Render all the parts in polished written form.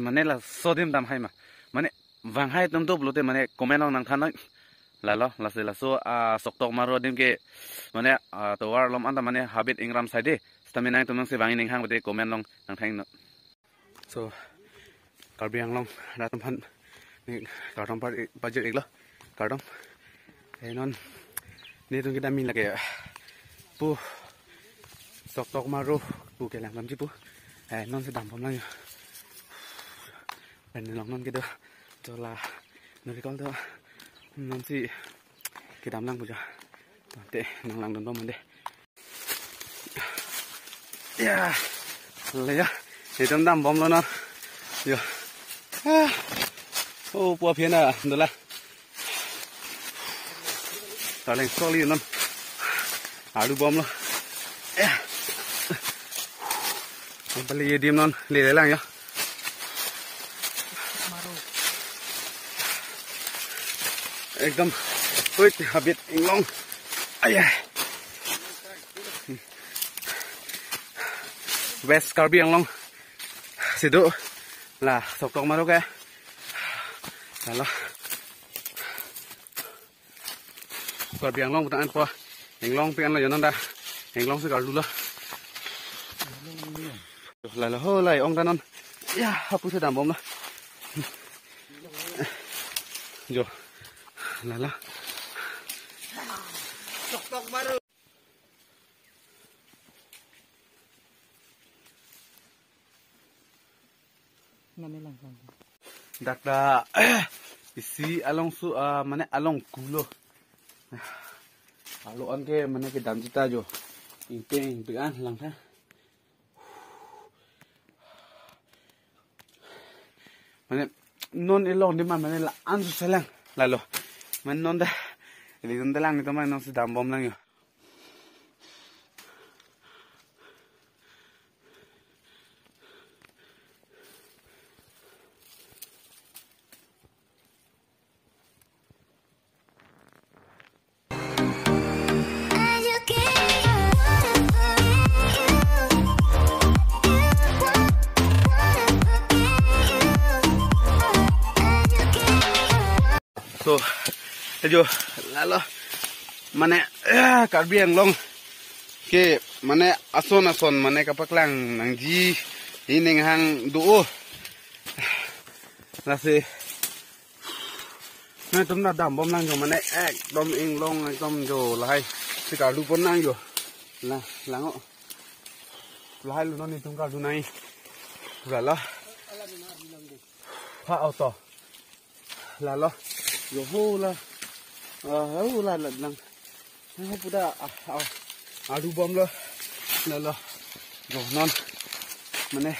sih mana lah sodim dam hai mah mana wang hai tum tu belum mana komen orang nang thanoi lalu lasu soktok maru dim ke mana tawar lom anda mana habit ingram side stamina yang tumang si wangi ning hang bete komen long nang thang no so karbiang long ratum han ni kartom par budget iklo kartom non ni tung kita min lagi pu soktok maru pu ke lang lam ji pu non si dam pom lang ben long non kita jola nuri kol to non si kita dam lang puja te nang lang don man de ya le ya thì trong đâm bom luôn nó yo ô bùa phiền à được là tạo lên so liền luôn đu bom luôn không phải lấy điểm luôn lấy đấy là nhá एकदम quick habit long ai West Karbiang long situ lah sokong maru ke lalu Karbiang long bukan apa long pian lah jangan dah long sekali dulu lalu holai ong kanon ya hapus sedang bom lah jo lalu sokong maru Dakda isi along su mana along kulo aloan ke mana ke dam cita jo ingpeng dengan lang tha mana non elong di mana la an su selang lalu mana non dah ini non dah lang itu mana non sedang bom lang yo so ajo lalu mana Karbiang long ke mana ason mana kapaklang nangji ini hang duo nasi nah tum na dam bom nang jo mana dom ing long dom jo lai si ka lu pon nang jo la lango lai lu no ni tum ka lu nai lalu ha auto lalu yo hola hola lang puda adu bom lo lalo yo non mane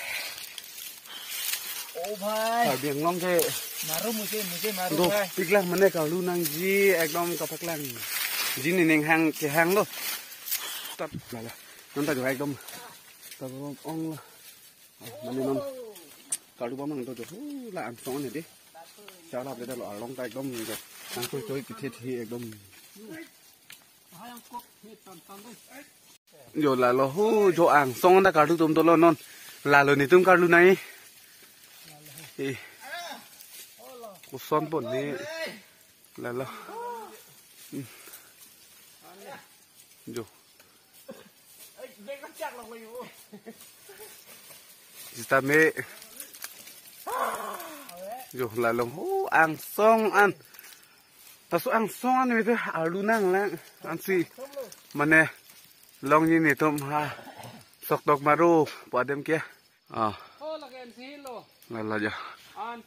o bhai Karbiang long ke maru muje maru bhai piklang mane ka lu nang ji ekdom kapaklang ji ni ning hang ke hang lo tat lalo non ta jo ekdom ta ong lo mane non ka lu bom nang to jo la am song ne di chào lạp đây là long tay đông rồi đang chơi cái thiết thì đông rồi là lo hú chỗ ảng xong đã cả lúc tôm to lo non là rồi này tôm cả lúc này thì một son bổn này là lo rồi ta mẹ rồi là lòng hú ăn xong ăn ta số ăn xong ăn này thôi alu nang lang ăn gì mà nè lòng như này tôm ha sọc độc maru bỏ đêm kia là giờ ăn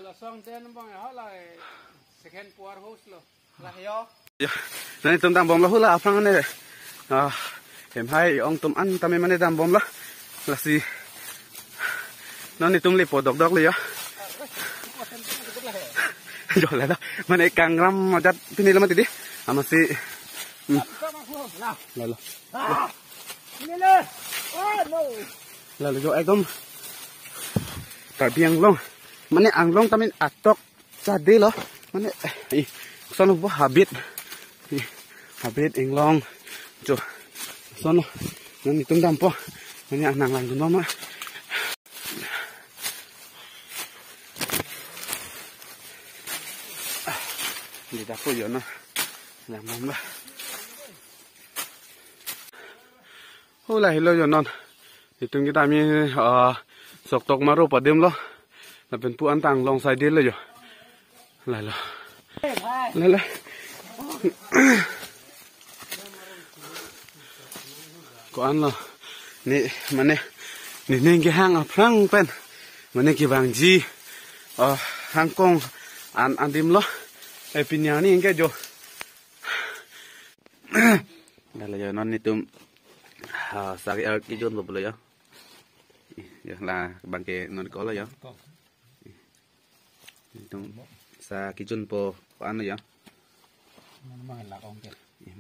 là xong tên bằng họ là second quarter host lo là hiểu này tôm đam bom là hú là phăng này em hay ông tôm ăn tôm em ăn đam bom là gì nó này tôm lấy bỏ độc lấy á rồi lại đó mà này càng năm mà chặt cái này là mà tí mà si là rồi em Karbiang long mà này ăn long tamin atok cha đi lo mà này son nó habit anh long cho son nó này tung đam po mà này ăn nàng làm tụi nó mà dah pun yo na yang mamba hola hello yo non hitung kita mi sok tok maru padem lo làเป็นผู้อันต่างลองใส่เดียนเลยอยู่อะไรล่ะอะไรก็อันละนี่มันนี่กี่ห้างอ่ะพลังเป็นมันนี่กี่บางจีห้างกงอันดิมloไอปิญญานี่ยังแค่joอะไรอยู่นั่นนี่ตุ้มsakit kijun lo boleh ya ya lah bangke non ko lo ya itu sa kijun po ano ya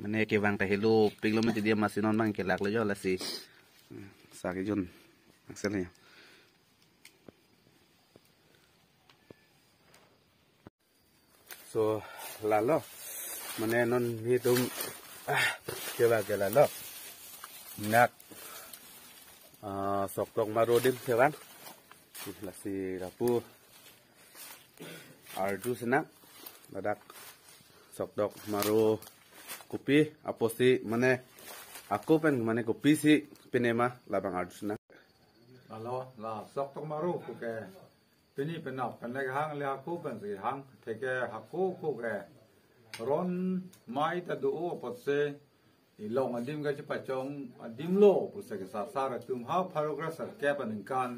mana ke bang tahelu piglo mati dia masih non bang ke lak lo ya la si sa kijun maksudnya so lalo mana non hitung ke lalo nak sok tok marodim sewan lah si rapu ardu senak badak sok tok maro kopi apa si mana aku pen mana kopi si penema labang ardu senak lalu lah sok tok maro kuke peni penap penlek hang le aku pen si hang teke aku kuke ron mai ta do apa se ilong adim ga cepat jong adim lo pusat kesar sar tum ha paragraph sar ke paningkan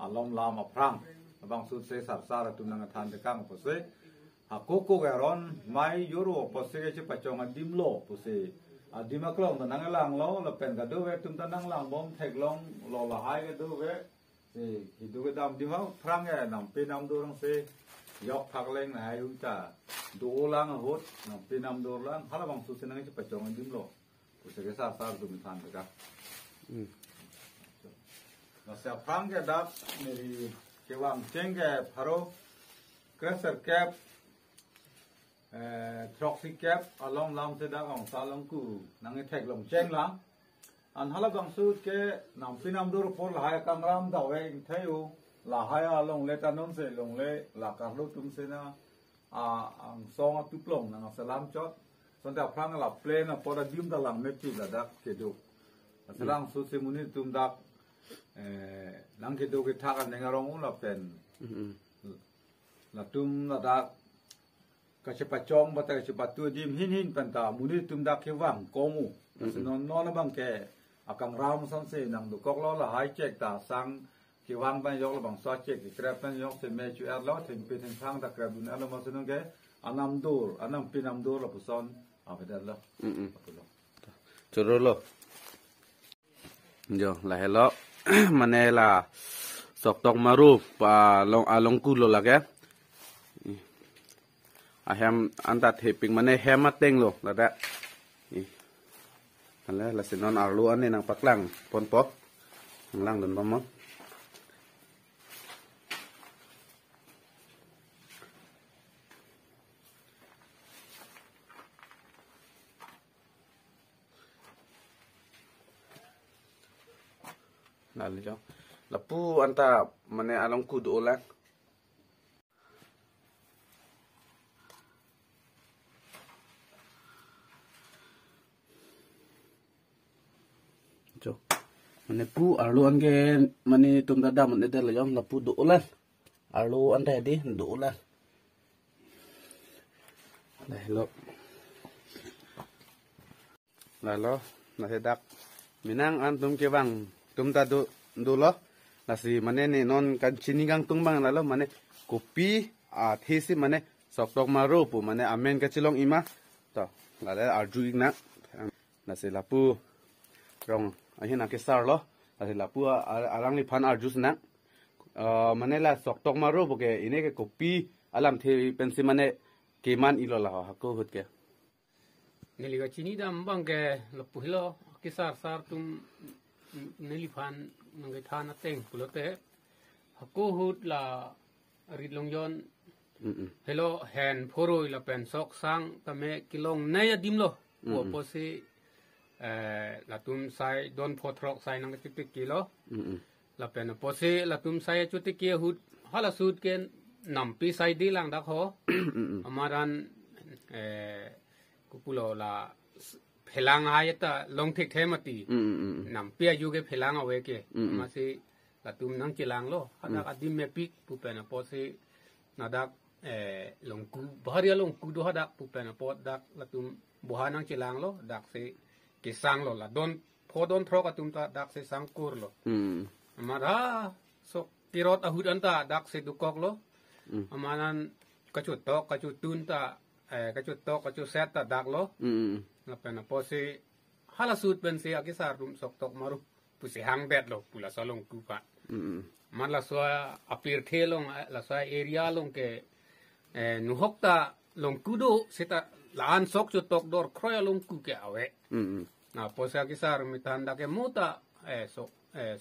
alom lama prang abang sud se sar sar tum nang than de kang pusat hakoko garon mai yoro pusat ke cepat jong adim lo pusat adim aklong nang lang lo la pen ga do we tum tanang lang bom thek long lo la hai ga do we si hidu ga dam dim ha prang ya nam pe nam do rang se yok phak leng na hai u ta do lang hot nam pe nam do lang hala bang sud se nang cepat jong adim lo pusat sar sar tu mitan dekat. Nasi prang ke dak meri kewang ceng ke paro crusher cap, troxy cap along lam sedak ang salong ku nangi tek long ceng lang. An halap ang sud ke nam pinam dur pol lahai kamram dawe thayu lahai along le tanon se long le la karlo tum se na ang song tuplong nang salam chot. Sonda prang la plane poda dim dalam meti la dak kedo selang susi muni tum dak lang kedo ke thakan nengarong la pen la tum la dak ka chepa chong bata ka chepa tu dim hin panta muni tum dak ke wang komu non non bang ke akang ram son se nang du kok lo la hai chek ta sang ke wang ban yok la bang so chek ke krap ban yok se me chu er lo thing pe thing thang dak krab dun alo ma sunong ke anam pinam dur la puson apa dah lah? Curu lo, jo lah hello, mana lah sok tok maru pa long along kulo lah ke, ahem antat heping mana hemat teng lo lah dah, kalau lah sinon arlu ane nang paklang pon pok, lang dan pamong. Lalu jauh, lapu anta mana along kudu olah. Jo, mana pu arlu ange mana tum tada mana dah lejam lapu do olah. Arlu anta di do olah. Lalu nasi dak minang antum kebang. Tum tadu dulu, nasi mana ni non kan cini gang tumbang lalu mana kopi thesi mana sok tok maru pu mana amen kecilong ima, to lalu arju igna, nasi lapu rong ahin akisar lo, nasi lapu alang lipan arju senak, mana lah sok tok maru buke ini ke kopi alam thi pensi mana keman ilo lah aku hut ke. Neliga cini dah mbang ke lapu hilo kisar sar tum nelipan nangai thana teng pulote hakku hut la ridlong yon hello hen phoroi la pen sok sang tame kilong naya dimlo wo posi la tum sai don photrok sai nang tik kilo la pen posi la tum sai chuti ke hut hala sut ken nam pi sai di lang dak ho amaran กูปุโลละเพลังหายตาลงเทคเทมตีนำเปียอยู่กับเพลังเอาไว้เกมาสิละตุมนังจิลังโลฮัดอดีเมปิกปุเป็นพอสินาดักลงกูบาริลงกูดูฮัดปุเป็นพอดักละตุมบุหานังจิลังโลดักสิกิสังโลละดอนพอดอนทรอกตุมตาดักสิสังกูรโลมาดาso kirot ahud anta dak se dukok lo amanan kacut tok kacut tun ta kacut tok kacut set ta dak lo lapena pose halasut ben se akisar rum sok tok maru pusi hang bet lo pula salong ku pa man la so apir thelong la so area long ke nu hokta long kudo seta laan sok chu tok dor kroya long ku ke awe na pose akisar mitanda ke muta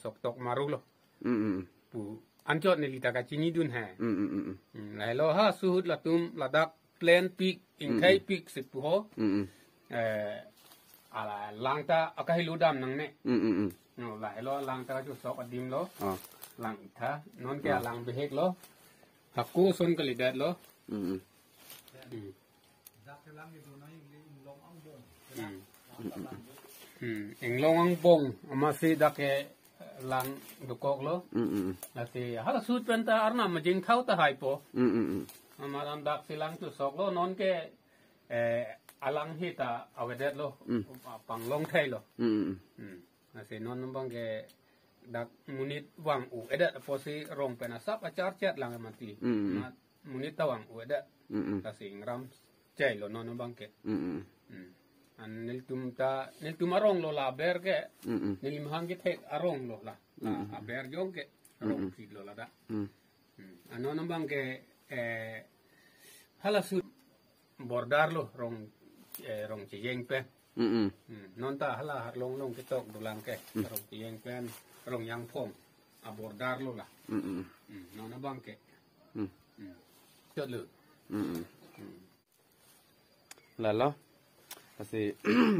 sok tok maru lo pu anjot nelita ka chini dun ha lai lo ha suhut la tum la dak plan peak in thai peak se pu ho ala langta akai lu dam nang ne no lai lo langta ju sok adim lo lang tha non ke lang be hek lo hakku son ka lidat lo dak lang ni du nai long ang bong eng long ang bong ama se dak ke lang dukok lo nasi hala sud penta arna majing thau ta hai po amaran dak silang tu sok lo non ke alang hita awedet lo pang long thai lo nasi non bang ke dak munit wang u edet posi rong pena sap achar chat lang mati munit tawang u edet nasi ngram chai lo non bang ke an nil tum arong lo la ber ke nil mahang ke tek arong lo la ber jong ke arong fit lo la da ano nambang ke hala su bordar lo rong chiyeng pe non ta hala har long ke tok dulang ke rong chiyeng pen rong yang phong a bordar lo la no nambang ke chot lu la lo kasi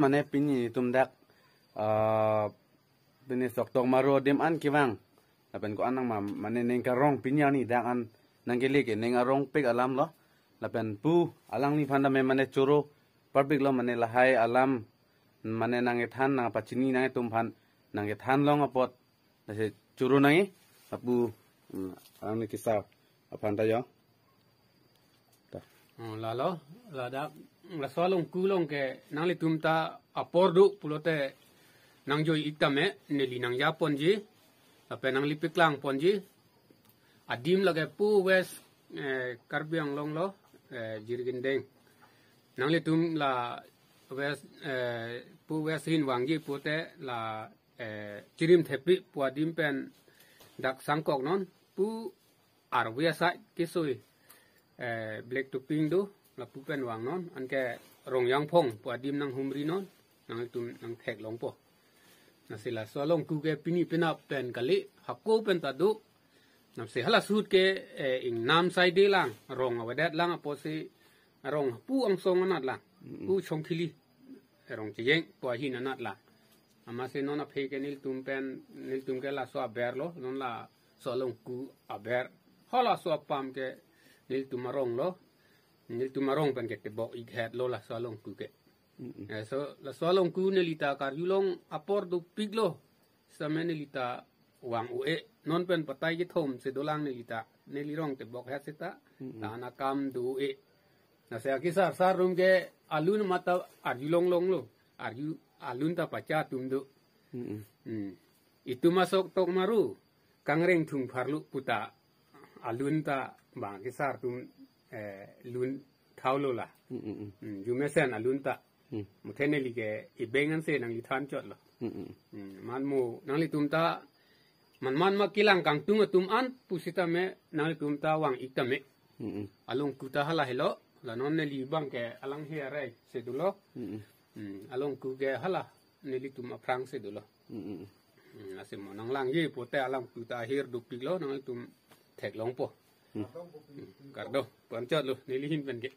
mane pini tumdak pini sok tok maro dem an kiwang lapen ko anang ma mane neng karong pinya ni dak an nang gele ke neng arong pek alam lo lapen pu alang ni phanda me mane choro parbik lo mane lahai alam mane nang ethan na pachini nang tum phan nang ethan long apot nase choro nang apu ang ni kisap aphan ta yo la lo la dak la solong kulong ke nang le tumta apordu pulote nang joy itame neli nang ya ponji ape nang lipiklang ponji adim lage pu west karbiang long lo jirgindeng nang le tum la west pu west hin wangji pute la chirim thepi pu adim pen dak sangkok non pu arwia sa kisui black to pink do la pupen wang non an ke rong yang phong pu adim nang humri non nang tum nang thek long po na sila so long ku ke pini pina pen kali hakko pen ta du na se hala sut ke ing nam sai de lang rong awadat lang apo se rong pu ang song anat lang pu chong khili rong chi yeng pu hin anat lang ama se non a phe ke nil tum ke la so ber lo non la so long ku aber hala so pam ke nil tum rong lo nil tumarong pen ke te bo ik het lo la salong ku ke so la salong ku ne lita kar yulong apor du piglo samene lita wang u non pen patai ke thom se dolang ne lita ne lirong te bok het seta dana kam du na se akisar sar rum ke alun mata ar yulong long lo ar yu alun ta pacha tum du itu masuk tok maru kangreng thung pharlu puta alun ta bang kisar tum lun thaulo la jumesen alun ta muthene lige ibengan se nang li than chot lo man mu nang li tum ta man ma kilang kang tum an pusita me nang li tum ta wang ikame along kuta hala helo la non ne li bang ke alang he rai se dulo along ku ge hala ne li tum aprang se dulo asimo nang lang ye pote alang kuta hir du piglo nang li tum thek long po Cardo, panchot lo, nilihin pen ke.